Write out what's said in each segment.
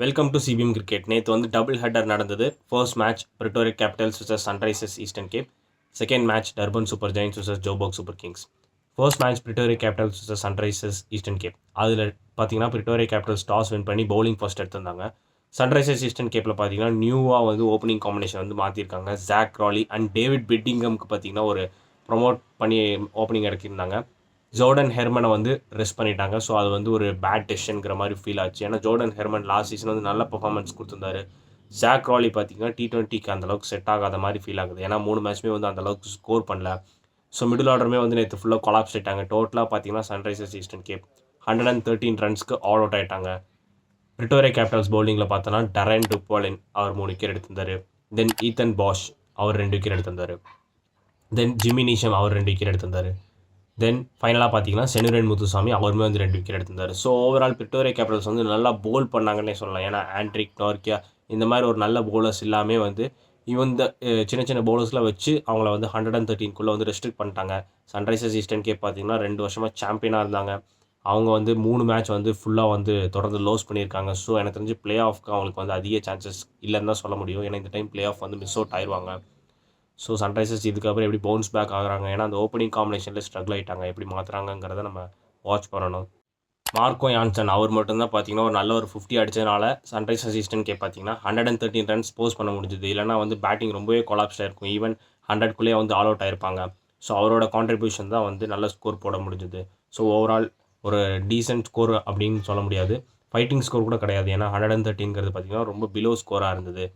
Welcome to CPM cricket. நேற்று வந்து double header நடந்தது. First match Pretoria Capitals vs Sunrisers Eastern Cape. Second match Durban Super Giants vs Joburg Super Kings. First match Pretoria Capitals vs Sunrisers Eastern Cape. அதில் பார்த்தீங்கன்னா Pretoria Capitals toss win பண்ணி bowling first எடுத்திருந்தாங்க. Sunrisers Eastern கேப்பில் பார்த்தீங்கன்னா நியூவாக வந்து opening combination வந்து மாற்றிருக்காங்க. ஜாக் ராலி அண்ட் டேவிட் பெட்டிங்கம்க்கு பார்த்தீங்கன்னா ஒரு ப்ரொமோட் பண்ணி ஓப்பனிங் இறக்கியிருந்தாங்க. ஜோர்டன் ஹெர்மனை வந்து ரெஸ்ட் பண்ணிட்டாங்க. ஸோ அது வந்து ஒரு பேட் டெசிஷனுங்கிற மாதிரி ஃபீல் ஆச்சு. ஏன்னா ஜோர்டன் ஹெர்மன் லாஸ்ட் சீசன் வந்து நல்ல பர்ஃபார்மன்ஸ் கொடுத்துருந்தாரு. ஜாக் ராலி பார்த்தீங்கன்னா T20க்கு அந்தளவுக்கு செட் ஆகாத மாதிரி ஃபீல் ஆகுது. ஏன்னா 3 மேட்ச்மே வந்து அந்தளவுக்கு ஸ்கோர் பண்ணல. ஸோ மிடில் ஆர்டருமே வந்து நேற்று ஃபுல்லாக கொலாப்ஸ் ஆகிட்டாங்க. டோட்டலாக பார்த்தீங்கன்னா சன்ரைசர்ஸ் ஈஸ்டர்ன் கேப் 113 ரன்ஸ்க்கு ஆல் அவுட் ஆகிட்டாங்க. பிரிட்டோரியா கேபிட்டல்ஸ் பவுலிங்கில் பார்த்தோன்னா டரென் டுப்பாலின் அவர் 3 விக்கெட் எடுத்திருந்தார். தென் ஈத்தன் பாஷ் அவர் 2 விக்கெட் எடுத்திருந்தார். தென் ஜிம்மி நீஷம் அவர் 2 விக்கெட் எடுத்திருந்தார். தென் ஃபைனலாக பார்த்தீங்கன்னா செனுரன் முத்துசாமி அவருமே வந்து 2 விக்கெட் எடுத்திருந்தார். ஸோ ஓவரால் பிரிட்டோரியா கேபிட்டல்ஸ் வந்து நல்லா போல் பண்ணாங்கன்னே சொல்லலாம். ஏன்னா ஆண்ட்ரிக், நார்க்கியா இந்த மாதிரி ஒரு நல்ல பவுலர்ஸ் எல்லாமே வந்து இந்த சின்ன சின்ன பவுலர்ஸ்லாம் வச்சு அவங்கள வந்து 113 வந்து ரெஸ்ட்ரிக்ட் பண்ணிட்டாங்க. சன்ரைசர்ஸ் ஈஸ்டர்ன் கேப் பார்த்தீங்கன்னா 2 வருஷமாக சாம்பியனாக இருந்தாங்க. அவங்க வந்து 3 மேட்ச் வந்து ஃபுல்லாக வந்து தொடர்ந்து லோஸ் பண்ணியிருக்காங்க. ஸோ எனக்கு தெரிஞ்சு பிளே ஆஃப்க்கு அவங்களுக்கு வந்து அதிக சான்சஸ் இல்லைன்னு தான் சொல்ல முடியும். ஏன்னா இந்த டைம் பிளே ஆஃப் வந்து மிஸ் அவுட் ஆயிடுவாங்க. ஸோ சன்ரைசர்ஸ் இதுக்கப்புறம் எப்படி பவுன்ஸ் பேக் ஆகுறாங்க, ஏன்னா அந்த ஓப்பனிங் காம்பினேஷனில் ஸ்ட்ரகிள் ஆகிட்டாங்க, எப்படி மாற்றுறாங்கிறத நம்ம வாட்ச் பண்ணணும். மார்க்கோ யான்சன் அவர் மட்டும்தான் பார்த்தீங்கன்னா ஒரு நல்ல ஒரு 50 அடித்ததுனால சன்ரைசர்ஸ் ஈஸ்டர்ன் கேப் பார்த்தீங்கன்னா 113 ரன்ஸ் போஸ்ட் பண்ண முடிஞ்சுது. இல்லைனா வந்து பேட்டிங் ரொம்பவே கொலாப்ஸ் ஆயிருக்கும். ஈவன் 100க்குள்ளேயே வந்து ஆல் அவுட் ஆயிருப்பாங்க. ஸோ அவரோட கான்ட்ரிபியூஷன் தான் வந்து நல்ல ஸ்கோர் போட முடிஞ்சுது. ஸோ ஓவரால் ஒரு டீசென்ட் ஸ்கோர் அப்படின்னு சொல்ல முடியாது. ஃபைட்டிங் ஸ்கோர் கூட கிடையாது. ஏன்னா 113ங்கிறது பார்த்தீங்கன்னா ரொம்ப பிலோ ஸ்கோராக இருந்தது.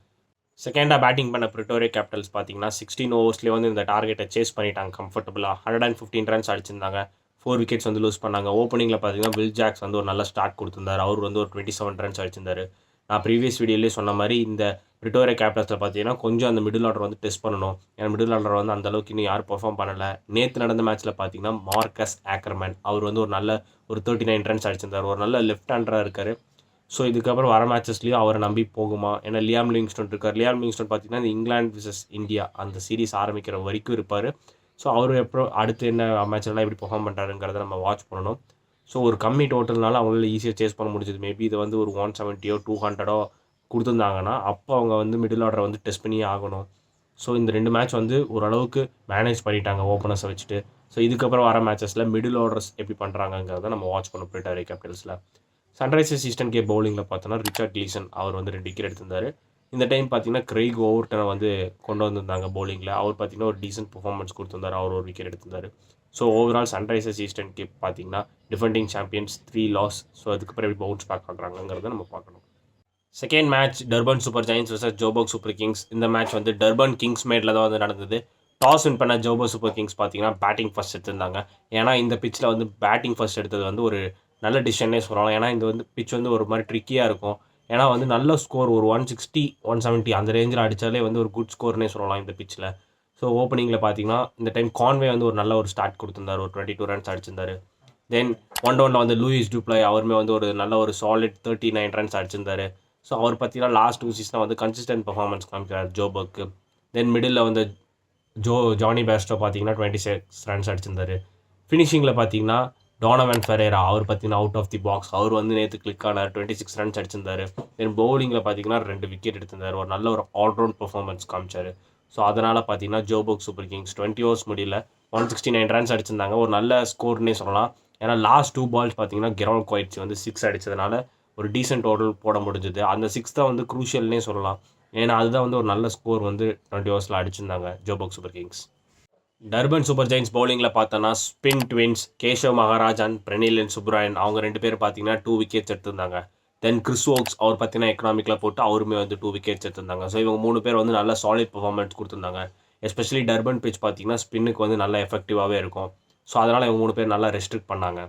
செகண்டாக பேட்டிங் பண்ண பிரிட்டோரியா கேபிட்டல்ஸ் பார்த்தீங்கன்னா 16 ஓவர்ஸ்லேயே வந்து இந்த டார்கெட்டை சேஸ் பண்ணிட்டாங்க கம்ஃபர்டபுளாக. 115 ரன்ஸ் அடிச்சிருந்தாங்க. 4 விக்கெட்ஸ் வந்து லூஸ் பண்ணாங்க. ஓப்பனிங்கில் பார்த்தீங்கன்னா வில் ஜாக்ஸ் வந்து ஒரு நல்ல ஸ்டார்ட் கொடுத்துருந்தார். அவர் வந்து ஒரு 27 ரன்ஸ் அடிச்சிருந்தார். நான் ப்ரீவியஸ் வீடியோலேயே சொன்ன மாதிரி இந்த பிரிட்டோரியா கேபிட்டல்ஸில் பார்த்தீங்கன்னா கொஞ்சம் அந்த மிடில் ஆர்டர் வந்து டெஸ்ட் பண்ணணும். ஏன்னா மிடில் ஆர்டர் வந்து அந்தளவுக்கு இன்னும் யாரும் பெர்ஃபார்ம் பண்ணலை. நேற்று நடந்த மேட்ச்சில் பார்த்தீங்கன்னா மார்க்கஸ் ஆக்கர்மேன் அவர் வந்து ஒரு நல்ல ஒரு 39 ரன்ஸ் அடிச்சிருந்தார். ஒரு நல்ல லெஃப்ட் ஹேண்டராக இருக்கார். ஸோ இதுக்கப்புறம் வர மேட்சஸ்லேயும் அவரை நம்பி போகுமா? ஏன்னா லியாம் லிவிங்ஸ்டன் இருக்கார். லியாம் லிவிங்ஸ்டன் பார்த்தீங்கன்னா இந்த இங்கிலாந்து விசஸ் இந்தியா அந்த சீரீஸ் ஆரம்பிக்கிற வரைக்கும் இருப்பார். ஸோ அவர் எப்போ அடுத்து என்ன மேட்ச்லாம் எப்படி பெர்ஃபார்ம் பண்ணுறாருங்கிறத நம்ம வாட்ச் பண்ணணும். ஸோ ஒரு கம்மி டோட்டல்னால அவங்களால ஈஸியாக சேஸ் பண்ண முடிஞ்சது. மேபி இதை வந்து ஒரு 170 200 கொடுத்துருந்தாங்கன்னா அப்போ அவங்க வந்து மிடில் ஆர்டரை வந்து டெஸ்ட் பண்ணியே ஆகணும். ஸோ இந்த 2 மேட்ச் வந்து ஓரளவுக்கு மேனேஜ் பண்ணிட்டாங்க ஓப்பனர்ஸை வச்சுட்டு. ஸோ இதுக்கப்புறம் வர மேட்சஸில் மிடில் ஆர்டர்ஸ் எப்படி பண்ணுறாங்கிறத நம்ம வாட்ச் பண்ணணும் பிரிட்டோரியா கேபிட்டல்ஸில். சன்ரைசர்ஸ் ஈஸ்டர்ன் கேப் பவுலிங்கில் பார்த்தோன்னா ரிச்சர்ட் கிளீசன் அவர் வந்து 2 விக்கெட் எடுத்திருந்தார். இந்த டைம் பார்த்தீங்கன்னா கிரெய்க் ஓவர்டனை வந்து கொண்டு வந்திருந்தாங்க பவுலிங்கில். அவர் பார்த்தீங்கன்னா ஒரு டீசென்ட் பர்ஃபார்மன்ஸ் கொடுத்திருந்தார். அவர் ஒரு விக்கெட் எடுத்திருந்தார். So overall Sunrisers Eastern Cape பார்த்தீங்கன்னா டிஃபெண்டிங் சாம்பியன்ஸ் 3 லாஸ். ஸோ அதுக்கப்புறம் எப்படி பவுன்ஸ் பேக் பண்ணுறாங்கிறத நம்ம பார்க்கணும். Second match Durban Super Giants vs Joburg Super Kings. இந்த மேட்ச் வந்து டர்பன் கிங்ஸ் மேடில் தான் வந்து நடந்தது. டாஸ் வின் பண்ண ஜோபோக் சூப்பர் கிங்ஸ் பார்த்தீங்கன்னா பேட்டிங் ஃபர்ஸ்ட் எடுத்திருந்தாங்க. ஏன்னா இந்த பிச்சில் வந்து பேட்டிங் ஃபர்ஸ்ட் எடுத்தது வந்து ஒரு நல்ல டிசிஷனே சொல்லலாம். ஏன்னா இந்த வந்து பிச் வந்து ஒரு மாதிரி ட்ரிக்கியாக இருக்கும். ஏன்னா வந்து நல்ல ஸ்கோர் ஒரு 160 170 அந்த ரேஞ்சில் அடித்தாலே வந்து ஒரு குட் ஸ்கோர்னே சொல்லலாம் இந்த பிச்சில். ஸோ ஓப்பனிங்கில் பார்த்தீங்கன்னா இந்த டைம் கான்வே வந்து ஒரு நல்ல ஒரு ஸ்டார்ட் கொடுத்துருந்தார். ஒரு 22 ரன்ஸ் அடிச்சிருந்தார். தென் ஒன் டவுனில் வந்து லூயிஸ் டூப்ளை அவருமே வந்து ஒரு நல்ல ஒரு சாலிட் 39 ரன்ஸ் அடிச்சிருந்தார். ஸோ அவர் பார்த்தீங்கன்னா லாஸ்ட் 2 சீசனாக வந்து கன்சிஸ்டன்ட் பர்ஃபார்மன்ஸ் காமிக்கிறார் ஜோபோக்கு. தென் மிடில் வந்து ஜானி பேஸ்டோ பார்த்தீங்கன்னா 26 ரன்ஸ் அடிச்சிருந்தார். ஃபினிஷிங்கில் பார்த்தீங்கன்னா டோனவன் ஃபெரேரா அவர் பார்த்தீங்கன்னா அவுட் ஆஃப் தி பாக்ஸ் அவர் வந்து நேற்று கிளிக் ஆனார். 26 ரன்ஸ் அடிச்சிருந்தார். தென் பவுலிங்கில் பார்த்தீங்கன்னா 2 விக்கெட் எடுத்திருந்தார். ஒரு நல்ல ஒரு ஆல்ரவுண்ட் பர்ஃபார்மன்ஸ் காமிச்சார். ஸோ அதனால் பார்த்தீங்கன்னா ஜோபோக் சூப்பர் கிங்ஸ் 20 ஓவர்ஸ் முடியல 169 ரன்ஸ் அடிச்சிருந்தாங்க. ஒரு நல்ல ஸ்கோர்னே சொல்லலாம். ஏன்னா லாஸ்ட் 2 பால்ஸ் பார்த்தீங்கன்னா கெரால்ட் குவைட்ஸ் வந்து 6 அடித்ததுனால ஒரு டீசென்ட் டோட்டல் போட முடிஞ்சது. அந்த 6 தான் வந்து க்ரூஷியல்னே சொல்லலாம். ஏன்னா அதுதான் வந்து ஒரு நல்ல ஸ்கோர் வந்து 20 ஓவர்ஸில் அடிச்சிருந்தாங்க Joburg Super Kings. Durban Super Giants பவுலிங்கில் பார்த்தோன்னா spin twins Keshav Maharaj and Prenelan Subrayen அவங்க 2 பேர் பார்த்தீங்கன்னா 2 விக்கெட்ஸ் எடுத்திருந்தாங்க. தென் கிறிஸ் ஓக்ஸ் அவர் பார்த்தீங்கன்னா எக்கனாமிக்கில் போட்டு அவருமே வந்து 2 விக்கெட்ஸ் எடுத்திருந்தாங்க. ஸோ இவங்க 3 பேர் வந்து நல்ல சாலிட் பர்ஃபார்மன்ஸ் கொடுத்துருந்தாங்க. எஸ்பெஷலி டர்பன் பிச் பார்த்தீங்கன்னா ஸ்பின்னுக்கு வந்து நல்லா எஃபெக்டிவாகவே இருக்கும். ஸோ அதனால் இவங்க 3 பேர் நல்லா ரெஸ்ட்ரிக்ட் பண்ணாங்க.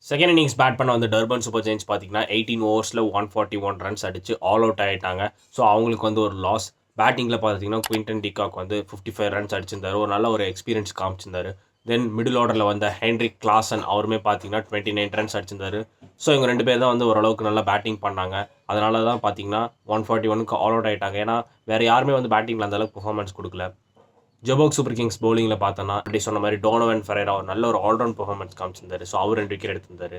செகண்ட் இன்னிங்ஸ் பேட் பண்ண வந்து டர்பன் சூப்பர் ஜெயின்ஸ் பார்த்தீங்கன்னா 18 ஓவர்ஸில் 141 ரன்ஸ் அடித்து ஆல் அவுட் ஆகிட்டாங்க. ஸோ அவங்களுக்கு வந்து ஒரு லாஸ். பேட்டிங்கில் பார்த்தீங்கன்னா குவிண்டன் டிகாக் வந்து 55 ரன்ஸ் அடிச்சிருந்தார். ஒரு நல்ல ஒரு எக்ஸ்பீரியன்ஸ் காமிச்சிருந்தார். தென் மிடில் ஆர்டரில் வந்த ஹென்ரிக் கிளாசன் அவருமே பார்த்தீங்கன்னா 29 ரன்ஸ் அடிச்சிருந்தார். ஸோ இவங்க 2 பேர் தான் வந்து ஓரளவுக்கு நல்லா பேட்டிங் பண்ணாங்க. அதனால தான் பார்த்தீங்கன்னா 141க்கு ஆல் அவுட் ஆகிட்டாங்க. ஏன்னா வேறு யாருமே வந்து பேட்டிங்கில் அந்தளவுக்கு பர்ஃபார்மன்ஸ் கொடுக்கல. ஜோபோக் சூப்பர் கிங்ஸ் பவுலிங்கில் பார்த்தோன்னா அப்படி சொன்ன மாதிரி டோனவன் ஃபெரேரா ஒரு நல்ல ஒரு ஆல்ரவுண்ட் பர்ஃபார்மன்ஸ் காமிச்சிருந்தார். ஸோ அவர் 2 விக்கெட் எடுத்திருந்தார்.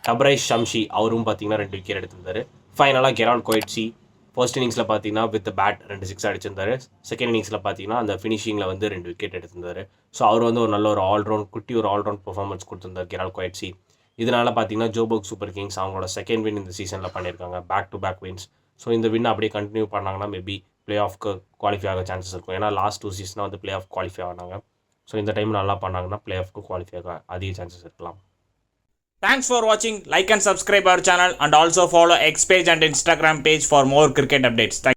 டப்ரைஸ் ஷம்ஷி அவரும் பார்த்தீங்கன்னா 2 விக்கெட் எடுத்திருந்தார். ஃபைனலாக கெரால்ட் கொய்ட்ஸி ஃபர்ஸ்ட் இன்னிங்ஸில் பார்த்தீங்கன்னா வித் பேட் 2 6 அடிச்சிருந்தாரு. செகண்ட் இன்னிங்ஸில் பார்த்தீங்கன்னா அந்த ஃபினிஷிங்கில் வந்து 2 விக்கெட் எடுத்திருந்தாரு. ஸோ அவர் வந்து ஒரு நல்ல ஒரு ஆல்ரவுண்ட் பெர்ஃபார்மன்ஸ் கொடுத்திருந்தார் கெரால்ட் கொய்ட்ஸி. இதனால பார்த்தீங்கன்னா ஜோபர்க் சூப்பர் கிங்ஸ் அவங்களோட செகண்ட் வின் இந்த சீசனில் பண்ணியிருக்காங்க, back to back wins. So இந்த வின் அப்படியே கண்டினியூ பண்ணாங்கன்னா மேபி பிளே ஆஃப்க்கு குவாலிஃபை ஆக சான்சஸ் இருக்கும். ஏன்னா லாஸ்ட் 2 சீசனாக வந்து பிளே ஆஃப் குவாலிஃபை ஆனாங்க. ஸோ இந்த டைம் நல்லா பண்ணாங்கன்னா பிளே ஆஃப்க்கு குவாலிஃபை ஆக அதிக சான்சஸ் இருக்கலாம். Thanks for watching. Like and subscribe our channel and also follow X page and Instagram page for more cricket updates. Thank